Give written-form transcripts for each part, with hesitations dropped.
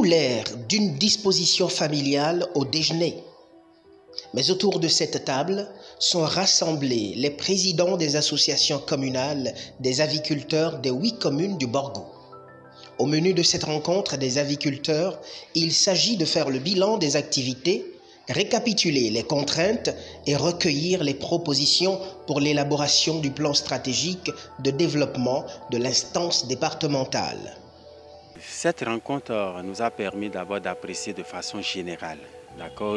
tout l'air d'une disposition familiale au déjeuner. Mais autour de cette table sont rassemblés les présidents des associations communales des aviculteurs des 8 communes du Borgou. Au menu de cette rencontre des aviculteurs, il s'agit de faire le bilan des activités, récapituler les contraintes et recueillir les propositions pour l'élaboration du plan stratégique de développement de l'instance départementale. Cette rencontre nous a permis d'abord d'apprécier de façon générale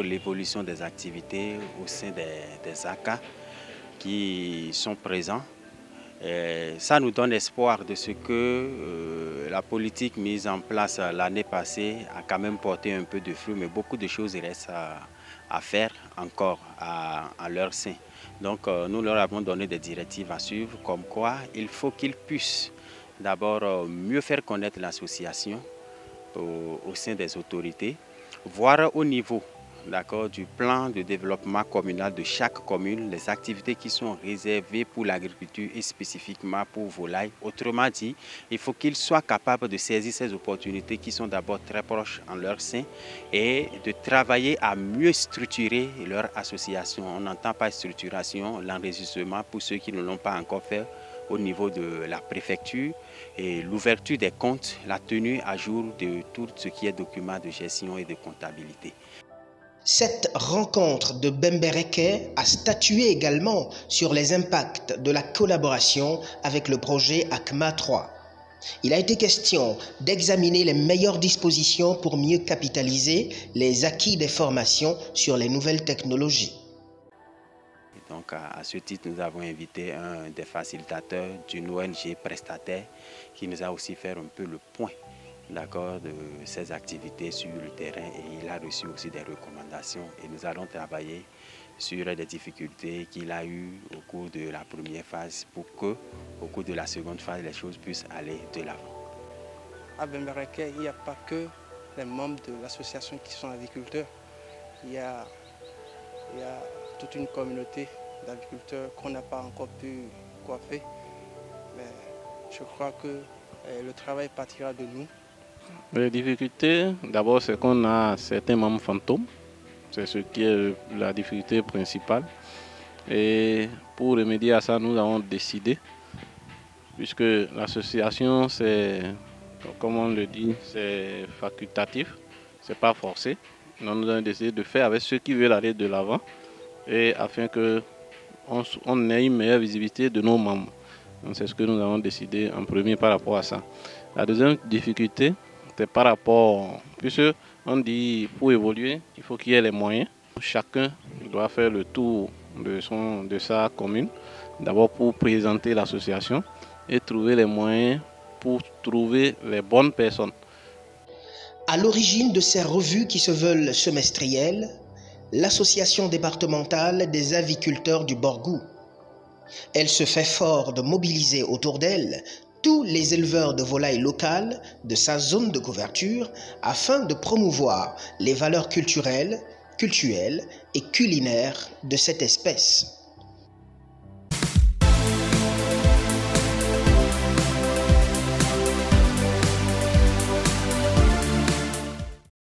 l'évolution des activités au sein des ACA qui sont présents. Et ça nous donne espoir de ce que la politique mise en place l'année passée a quand même porté un peu de fruits, mais beaucoup de choses restent à faire encore à leur sein. Donc nous leur avons donné des directives à suivre, comme quoi il faut qu'ils puissent d'abord mieux faire connaître l'association au sein des autorités, voir au niveau du plan de développement communal de chaque commune les activités qui sont réservées pour l'agriculture et spécifiquement pour volailles. Autrement dit, il faut qu'ils soient capables de saisir ces opportunités qui sont d'abord très proches en leur sein et de travailler à mieux structurer leur association. On n'entend pas structuration, l'enregistrement pour ceux qui ne l'ont pas encore fait au niveau de la préfecture et l'ouverture des comptes, la tenue à jour de tout ce qui est documents de gestion et de comptabilité. Cette rencontre de Bembereke a statué également sur les impacts de la collaboration avec le projet ACMA 3. Il a été question d'examiner les meilleures dispositions pour mieux capitaliser les acquis des formations sur les nouvelles technologies. Donc à ce titre, nous avons invité un des facilitateurs d'une ONG prestataire qui nous a aussi fait un peu le point de ses activités sur le terrain et il a reçu aussi des recommandations et nous allons travailler sur les difficultés qu'il a eues au cours de la première phase pour que, au cours de la seconde phase, les choses puissent aller de l'avant. À Bembereke, il n'y a pas que les membres de l'association qui sont agriculteurs, il y a toute une communauté d'agriculteurs qu'on n'a pas encore pu coiffer. Mais je crois que le travail partira de nous. Les difficultés, d'abord, c'est qu'on a certains membres fantômes. C'est ce qui est la difficulté principale. Et pour remédier à ça, nous avons décidé, puisque l'association, c'est, comme on le dit, c'est facultatif, c'est pas forcé. Donc, nous avons décidé de faire avec ceux qui veulent aller de l'avant et afin qu'on ait une meilleure visibilité de nos membres. Donc, c'est ce que nous avons décidé en premier par rapport à ça. La deuxième difficulté, c'est par rapport, puisque on dit pour évoluer, il faut qu'il y ait les moyens. Chacun doit faire le tour de sa commune, d'abord pour présenter l'association et trouver les moyens pour trouver les bonnes personnes. À l'origine de ces revues qui se veulent semestrielles, l'association départementale des aviculteurs du Borgou. Elle se fait fort de mobiliser autour d'elle tous les éleveurs de volailles locales de sa zone de couverture afin de promouvoir les valeurs culturelles et culinaires de cette espèce.